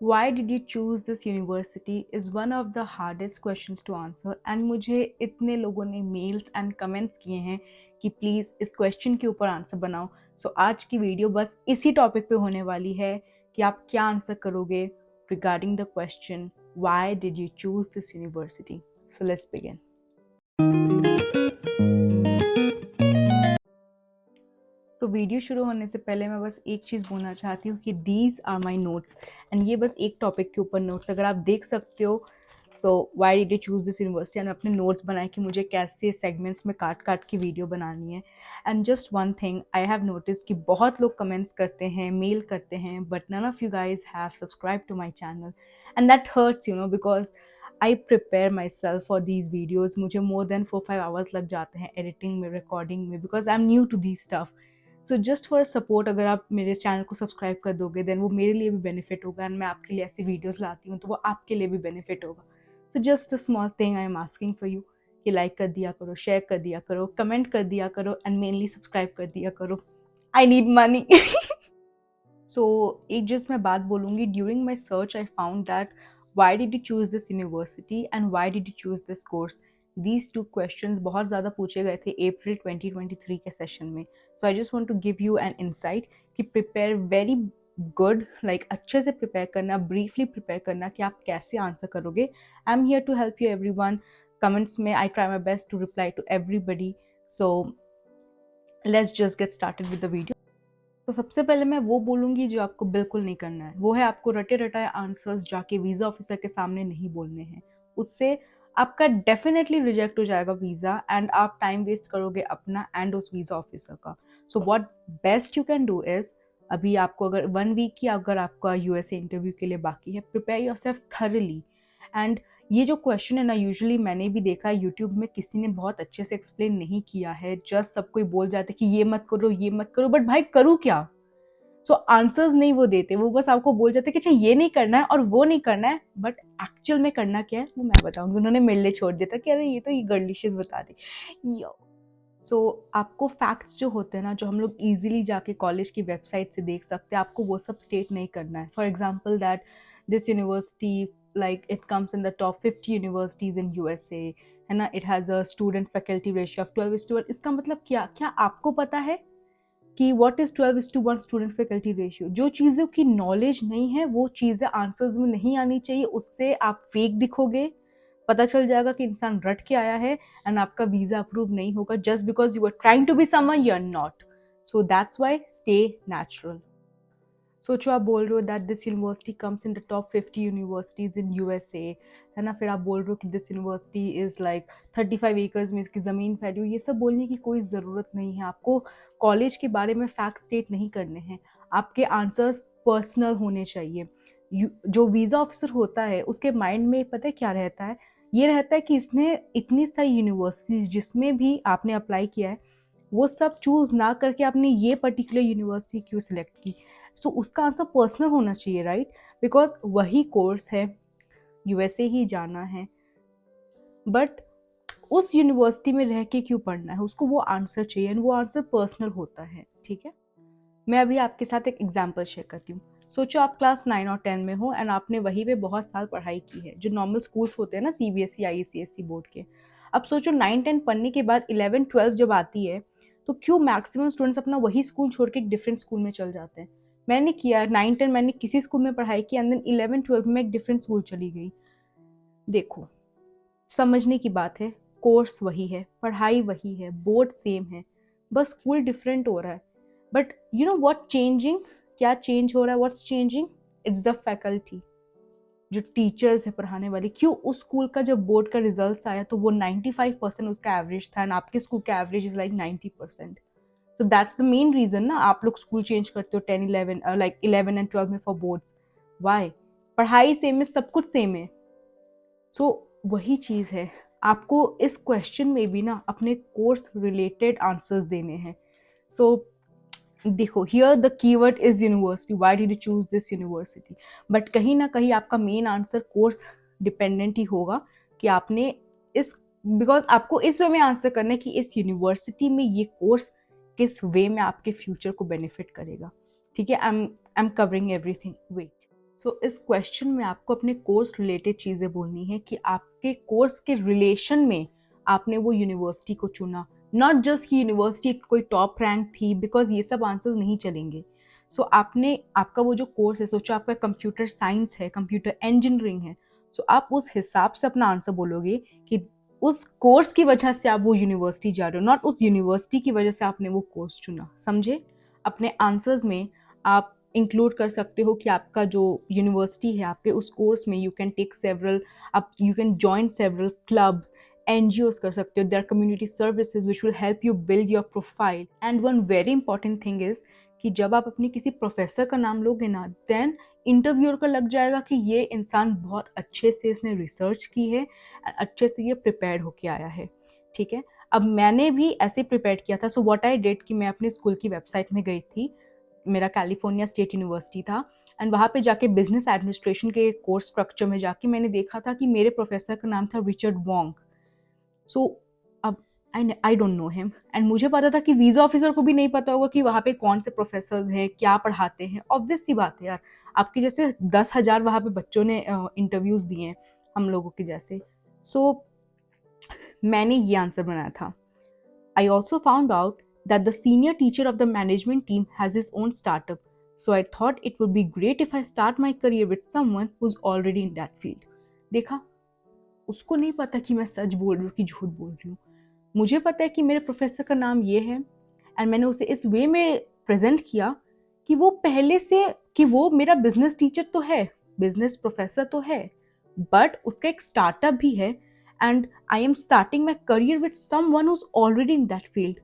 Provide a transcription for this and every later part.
Why did you choose this university is one of the hardest questions to answer and मुझे इतने लोगों ने mails and comments किए हैं कि प्लीज़ इस क्वेश्चन के ऊपर आंसर बनाओ। सो आज की वीडियो बस इसी टॉपिक पे होने वाली है कि आप क्या आंसर करोगे regarding the question why did you choose this university. So let's begin. तो वीडियो शुरू होने से पहले मैं बस एक चीज़ बोलना चाहती हूँ कि these are my notes and ये बस एक टॉपिक के ऊपर नोट्स अगर आप देख सकते हो। So why did you choose this university and अपने नोट्स बनाए कि मुझे कैसे सेगमेंट्स में काट काट के वीडियो बनानी है। And just one thing I have notice कि बहुत लोग कमेंट्स करते हैं, मेल करते हैं, but none of you guys have subscribe to my channel and that hurts because I prepare myself for these videos. मुझे मोर देन 4-5 आवर्स लग जाते हैं एडिटिंग में, रिकॉर्डिंग में, because I am new to this stuff. So just for support अगर आप मेरे channel को सब्सक्राइब कर दोगे देन वो मेरे लिए भी बेनिफिट होगा एंड मैं आपके लिए ऐसी वीडियोस लाती हूँ तो वो आपके लिए भी बेनिफिट होगा। So just a small thing I am asking for you कि लाइक कर दिया करो, शेयर कर दिया करो, कमेंट कर दिया करो एंड मेनली सब्सक्राइब कर दिया करो। I need money. सो एक जस्ट मैं बात बोलूँगी, during my search I found that why did you choose this university and why did you choose this course. These two questions बहुत ज़्यादा पूछे गए थे अप्रैल 2023 के सेशन में। So I just want to give you an insight कि prepare very good, like अच्छे से प्रिपेयर करना, ब्रीफली प्रिपेयर करना कि आप कैसे आंसर करोगे। I am here to help you every one. Comments में I try my best to reply to everybody. So let's just get started with the video. तो सबसे पहले मैं वो बोलूँगी जो आपको बिल्कुल नहीं करना है, वो है आपको रटे रटाए आंसर्स जाके वीज़ा ऑफिसर के सामने नहीं बोलने हैं। उससे आपका डेफिनेटली रिजेक्ट हो जाएगा वीज़ा एंड आप टाइम वेस्ट करोगे अपना एंड उस वीज़ा ऑफिसर का। So what best you can do is, अभी आपको अगर 1 वीक की अगर आपका यूएसए इंटरव्यू के लिए बाकी है, प्रिपेयर योरसेल्फ थॉरली। एंड ये जो क्वेश्चन है ना, यूजुअली मैंने भी देखा है यूट्यूब में किसी ने बहुत अच्छे से एक्सप्लेन नहीं किया है, जस्ट सब कोई बोल जाते कि ये मत करो ये मत करो, बट भाई करूँ क्या। सो आंसर्स नहीं वो देते, वो बस आपको बोल जाते कि अच्छा ये नहीं करना है और वो नहीं करना है, बट एक्चुअल में करना क्या है वो मैं बताऊंगी। उन्होंने मेरे लिए छोड़ दिया था कि अरे ये तो ये गर्लिशेस बता दी। सो आपको फैक्ट्स जो होते हैं ना, जो हम लोग इजीली जाके कॉलेज की वेबसाइट से देख सकते हैं, आपको वो सब स्टेट नहीं करना है। For example that this university like it comes in the top 50 universities in USA, है ना, it has a student faculty ratio of 12:1। इसका मतलब क्या क्या आपको पता है कि what is 12:1 student faculty ratio. जो चीज़ों की नॉलेज नहीं है वो चीज़ें आंसर्स में नहीं आनी चाहिए, उससे आप फेक दिखोगे। पता चल जाएगा कि इंसान रट के आया है एंड आपका वीजा अप्रूव नहीं होगा just because you are trying to be someone you are not. So that's why stay natural. सोचो आप बोल रहे हो that this university comes in the top 50 universities in USA, है ना, फिर आप बोल रहे हो कि this university is like 35 acres में इसकी ज़मीन फैली हुई। ये सब बोलने की कोई ज़रूरत नहीं है। आपको कॉलेज के बारे में फैक्ट स्टेट नहीं करने हैं, आपके आंसर्स पर्सनल होने चाहिए। जो वीज़ा ऑफिसर होता है उसके माइंड में पता है क्या रहता है, ये रहता है कि इसने इतनी सारी यूनिवर्सिटीज जिसमें भी आपने अप्लाई किया है वो सब चूज ना करके आपने ये पर्टिकुलर यूनिवर्सिटी क्यों सिलेक्ट की। सो उसका आंसर पर्सनल होना चाहिए, राइट, बिकॉज वही कोर्स है, यूएसए ही जाना है, बट उस यूनिवर्सिटी में रह के क्यों पढ़ना है, उसको वो आंसर चाहिए एंड वो आंसर पर्सनल होता है। ठीक है, मैं अभी आपके साथ एक एग्जाम्पल शेयर करती हूँ। सोचो आप क्लास 9 और 10 में हो एंड आपने वहीं पे बहुत साल पढ़ाई की है, जो नॉर्मल स्कूल्स होते हैं ना, सीबीएसई आईसीएसई बोर्ड के। अब सोचो 9-10 पढ़ने के बाद 11-12 जब आती है तो क्यों मैक्सिमम स्टूडेंट्स अपना वही स्कूल छोड़ के एक डिफरेंट स्कूल में चल जाते हैं। मैंने किया 9-10 मैंने किसी स्कूल में पढ़ाई की एंड देन 11-12 में एक डिफरेंट स्कूल चली गई। देखो, समझने की बात है, कोर्स वही है, पढ़ाई वही है, बोर्ड सेम है, बस स्कूल डिफरेंट हो रहा है। But you know what changing, क्या चेंज हो रहा है, what's changing, it's the faculty, जो टीचर्स है पढ़ाने वाली। क्यों उस स्कूल का जब बोर्ड का रिजल्ट आया तो वो 95% उसका एवरेज था एंड आपके स्कूल का average is like 90%। So that's the main reason ना, आप लोग स्कूल चेंज करते हो 10-11 लाइक 11 एंड 12 में फॉर बोर्ड्स। वाई? पढ़ाई सेम है, सब कुछ सेम है। सो वही चीज़ है, आपको इस क्वेश्चन में भी ना अपने कोर्स रिलेटेड आंसर्स देने हैं। सो देखो, here the keyword is university, why did you choose this university, but कहीं ना कहीं आपका मेन आंसर कोर्स डिपेंडेंट ही होगा कि आपने इस, बिकॉज आपको इस वे में आंसर करना है कि इस यूनिवर्सिटी में ये कोर्स किस वे में आपके फ्यूचर को बेनिफिट करेगा। ठीक है, I am covering everything, wait. So इस क्वेश्चन में आपको अपने कोर्स रिलेटेड चीज़ें बोलनी है कि आपके कोर्स के रिलेशन में आपने वो यूनिवर्सिटी को चुना, नॉट जस्ट कि यूनिवर्सिटी कोई टॉप रैंक थी, बिकॉज ये सब आंसर्स नहीं चलेंगे। सो आपने आपका वो जो कोर्स है, सोचो आपका कंप्यूटर साइंस है, कंप्यूटर इंजीनियरिंग है, सो आप उस हिसाब से अपना आंसर बोलोगे कि उस कोर्स की वजह से आप वो यूनिवर्सिटी जा रहे हो, नॉट उस यूनिवर्सिटी की वजह से आपने वो कोर्स चुना। समझे? अपने आंसर्स में आप इंक्लूड कर सकते हो कि आपका जो यूनिवर्सिटी है, आपके उस कोर्स में यू कैन टेक सेवरल, आप you can join several clubs, NGOs कर सकते हो, their community services which will help you build your profile. And one very important thing is कि जब आप अपने किसी प्रोफेसर का नाम लोगे ना, देन इंटरव्यूअर को लग जाएगा कि ये इंसान बहुत अच्छे से इसने रिसर्च की है, अच्छे से ये प्रिपेयर्ड होके आया है। ठीक है, अब मैंने भी ऐसे प्रिपेयर किया था। सो व्हाट आई डिड कि मैं अपने स्कूल की वेबसाइट में गई थी, मेरा कैलिफोर्निया स्टेट यूनिवर्सिटी था, एंड वहाँ पे जाके बिजनेस एडमिनिस्ट्रेशन के कोर्स स्ट्रक्चर में जाके मैंने देखा था कि मेरे प्रोफेसर का नाम था रिचर्ड वोंग। सो अब I don't know him, and मुझे पता था कि वीज़ा ऑफिसर को भी नहीं पता होगा कि वहाँ पे कौन से प्रोफेसर्स हैं, क्या पढ़ाते हैं। ऑब्वियस सी बात है यार, आपके जैसे 10,000 वहाँ पे बच्चों ने इंटरव्यूज़ दिए हैं हम लोगों के जैसे। सो मैंने ये आंसर बनाया था। I also found out that the senior teacher of the management team has his own startup, so I thought it would be great if I start my career with someone who's already in that field. देखा, उसको नहीं पता कि मैं सच बोल रही हूँ कि झूठ बोल रही हूँ। मुझे पता है कि मेरे प्रोफेसर का नाम ये है, एंड मैंने उसे इस वे में प्रेजेंट किया कि वो पहले से, कि वो मेरा बिजनेस टीचर तो है, बिजनेस प्रोफेसर तो है, बट उसका एक स्टार्टअप भी है, and I am starting my career with someone who's already in that field.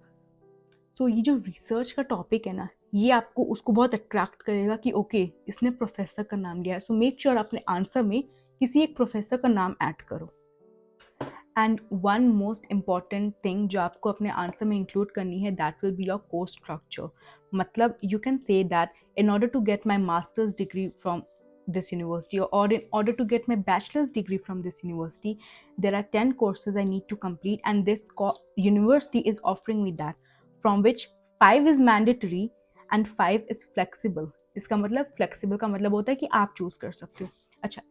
So ये जो रिसर्च का टॉपिक है ना, ये आपको उसको बहुत अट्रैक्ट करेगा कि ओके इसने प्रोफेसर का नाम लिया है। सो मेक श्योर अपने आंसर में किसी एक प्रोफेसर का नाम ऐड करो। And one most important thing जो आपको अपने आंसर में इंक्लूड करनी है, that will be your course structure. मतलब you can say that in order to get my master's degree from this university, or in order to get my bachelor's degree from this university, there are 10 courses I need to complete, and this university is offering me that, from which 5 is mandatory and 5 is flexible. इसका मतलब flexible का मतलब होता है कि आप choose कर सकते हो। अच्छा,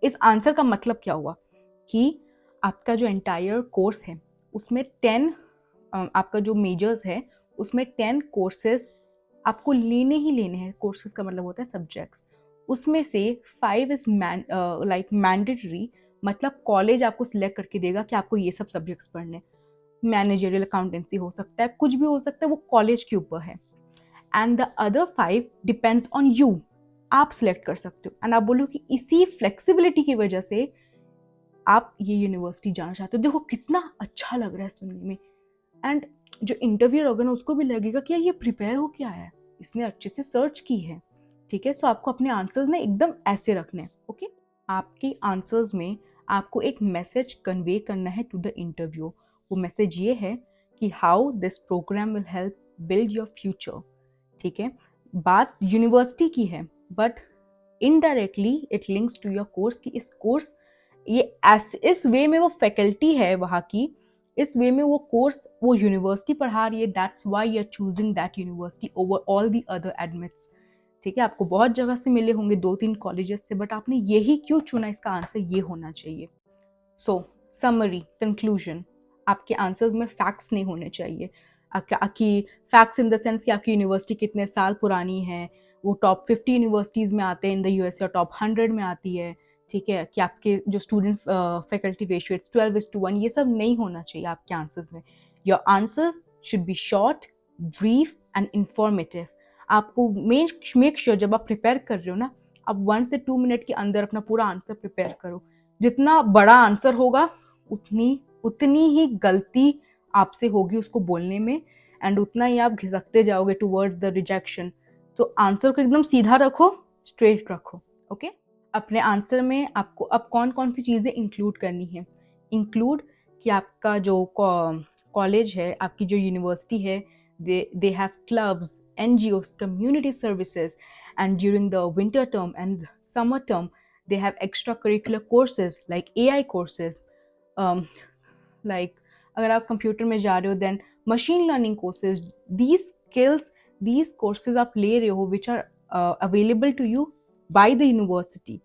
इस आंसर का मतलब क्या हुआ कि आपका जो एंटायर कोर्स है उसमें 10 आपका जो मेजर्स है उसमें 10 कोर्सेज आपको लेने ही लेने हैं। कोर्सेज का मतलब होता है सब्जेक्ट्स, उसमें से 5 इज लाइक मैंडेटरी, मतलब कॉलेज आपको सिलेक्ट करके देगा कि आपको ये सब सब्जेक्ट्स पढ़ने। मैनेजरियल अकाउंटेंसी हो सकता है, कुछ भी हो सकता है, वो कॉलेज के ऊपर है। And the other 5 depends on you, आप सिलेक्ट कर सकते हो। एंड आप बोलो कि इसी फ्लेक्सिबिलिटी की वजह से आप ये यूनिवर्सिटी जाना चाहते हो। देखो कितना अच्छा लग रहा है सुनने में, एंड जो इंटरव्यूअर होगा ना उसको भी लगेगा कि यार ये प्रिपेयर हो क्या है, इसने अच्छे से सर्च की है। ठीक है, सो आपको अपने आंसर्स ना एकदम ऐसे रखने हैं। ओके, आपके आंसर्स में आपको एक मैसेज कन्वे करना है टू द इंटरव्यू। वो मैसेज ये है कि how this programme will help build your future. ठीक है, बात यूनिवर्सिटी की है, but indirectly it links to your course कि इस कोर्स ये इस वे में वो फैकल्टी है वहाँ की, इस वे में वो कोर्स वो यूनिवर्सिटी पढ़ा रही है, that's why you are choosing that university over all the other admits. ठीक है, आपको बहुत जगह से मिले होंगे, 2-3 कॉलेजेस से, बट आपने यही क्यों चुना, इसका आंसर ये होना चाहिए। सो समरी कंक्लूजन, आपके आंसर्स में फैक्ट्स नहीं होने चाहिए। आपकी फैक्ट्स इन द सेंस कि आपकी यूनिवर्सिटी कितने साल पुरानी है, वो टॉप 50 यूनिवर्सिटीज़ में आते हैं इन द यूएस, या टॉप 100 में आती है। ठीक है, कि आपके जो स्टूडेंट फैकल्टी रेशियो इट्स 12:1, ये सब नहीं होना चाहिए आपके आंसर्स में। Your answers should be short, brief and informative. आपको मेक श्योर जब आप प्रिपेयर कर रहे हो ना, आप 1 से 2 मिनट के अंदर अपना पूरा आंसर प्रिपेयर करो। जितना बड़ा आंसर होगा उतनी ही गलती आपसे होगी उसको बोलने में, एंड उतना ही आप घिसकते जाओगे टुवर्ड्स द रिजेक्शन। तो आंसर को एकदम सीधा रखो, स्ट्रेट रखो। ओके, अपने आंसर में आपको अब कौन कौन सी चीज़ें इंक्लूड करनी है। इंक्लूड कि आपका जो कॉलेज है, आपकी जो यूनिवर्सिटी है, they have clubs, NGOs, community services, and during the winter term and summer term they have extracurricular courses like AI courses, like अगर आप कंप्यूटर में जा रहे हो then machine learning courses, these skills, these courses आप ले रहे हो which are available to you by the university,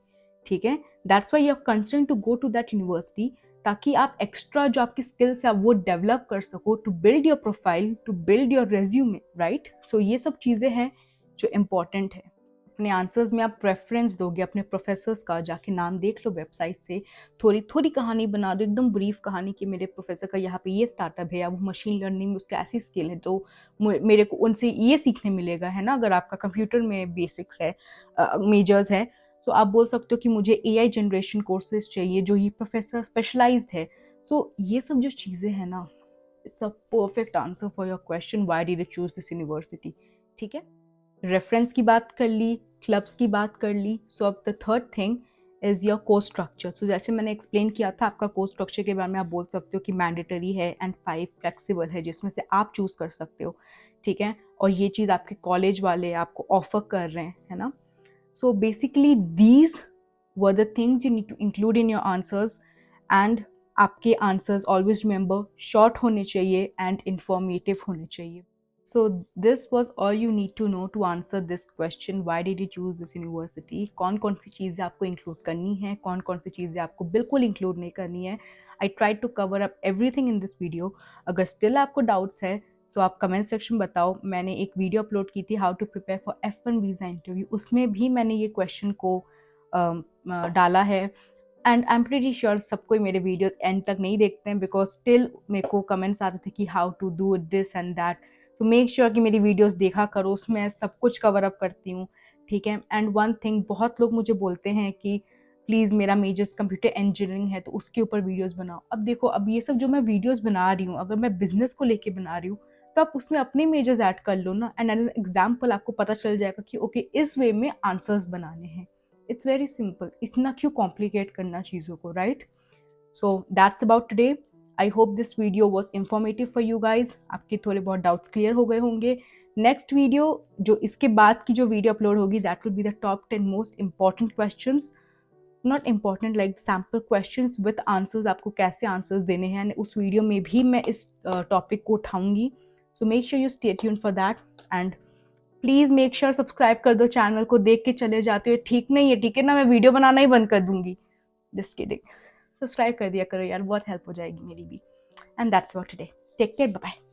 ठीक है। That's why you are concern to go to that university, ताकि आप एक्स्ट्रा जो आपकी स्किल्स है वो डेवलप कर सको, to build your profile, to build your resume, right. So ये सब चीज़ें हैं जो इम्पॉर्टेंट है। अपने आंसर्स में आप प्रेफरेंस दोगे अपने प्रोफेसर्स का, जाके नाम देख लो वेबसाइट से, थोड़ी थोड़ी कहानी बना दो, एकदम ब्रीफ कहानी कि मेरे प्रोफेसर का यहाँ पे ये स्टार्टअप है, या वो मशीन लर्निंग में उसका ऐसी स्किल है, तो मेरे को उनसे ये सीखने मिलेगा, है ना। अगर आपका कंप्यूटर में बेसिक्स है, मेजर्स है, तो आप बोल सकते हो कि मुझे AI जनरेशन कोर्सेज चाहिए जो ये प्रोफेसर स्पेशलाइज्ड है। सो ये सब जो चीज़ें हैं ना, it's a perfect answer for your question why did you choose this university, ठीक है। रेफरेंस की बात कर ली, क्लब्स की बात कर ली। सो अब the third thing is your course structure. So जैसे मैंने एक्सप्लेन किया था, आपका कोर्स स्ट्रक्चर के बारे में आप बोल सकते हो कि मैंडेटरी है एंड 5 फ्लेक्सिबल है, जिसमें से आप चूज़ कर सकते हो, ठीक है। और ये चीज़ आपके कॉलेज वाले आपको ऑफर कर रहे हैं, है ना। So basically these were the things you need to include in your answers, and आपके आंसर्स ऑलवेज रिमेंबर शॉर्ट होने चाहिए एंड इंफॉर्मेटिव होने चाहिए। So this was all you need to know to answer this question, why did you choose this university? कौन कौन सी चीज़ें आपको include करनी है, कौन कौन सी चीज़ें आपको बिल्कुल इंक्लूड नहीं करनी है। I try to cover up everything in this video. अगर स्टिल आपको डाउट्स है सो आप कमेंट सेक्शन बताओ। मैंने एक वीडियो अपलोड की थी, how to prepare for F1 visa interview, उसमें भी मैंने ये क्वेश्चन को डाला है। And I am pretty sure सब कोई मेरे वीडियोस एंड तक नहीं देखते हैं, बिकॉज स्टिल मेरे को कमेंट्स आते थे कि how to do this and that. तो मेक श्योर कि मेरी वीडियोस देखा करो, उसमें सब कुछ कवर अप करती हूँ, ठीक है। एंड वन थिंग, बहुत लोग मुझे बोलते हैं कि प्लीज़ मेरा मेजर्स कंप्यूटर इंजीनियरिंग है तो उसके ऊपर वीडियोस बनाओ। अब देखो, अब ये सब जो मैं वीडियोस बना रही हूँ, अगर मैं बिजनेस को लेके बना रही हूँ तो आप उसमें अपने मेजर्स ऐड कर लो ना, एंड एज एन एग्जाम्पल आपको पता चल जाएगा कि ओके इस वे में आंसर्स बनाने हैं। इट्स वेरी सिंपल, इतना क्यों कॉम्प्लिकेट करना चीज़ों को, right. So that's about today. I hope this video was informative for you guys. आपके थोड़े बहुत डाउट्स क्लियर हो गए होंगे। नेक्स्ट वीडियो, जो इसके बाद की जो वीडियो अपलोड होगी, that will be the top 10 most important questions, not important like sample questions with answers, आपको कैसे आंसर्स देने हैं। उस वीडियो में भी मैं इस टॉपिक को उठाऊंगी। So make sure you stay tuned for that, and please make sure subscribe कर दो। चैनल को देख के चले जाते हो, ठीक नहीं है, ठीक है ना, मैं वीडियो बनाना ही बंद कर दूंगी। जस्ट किडिंग, सब्सक्राइब कर दिया करो यार, बहुत हेल्प हो जाएगी मेरी भी। And that's about today, take care, bye bye.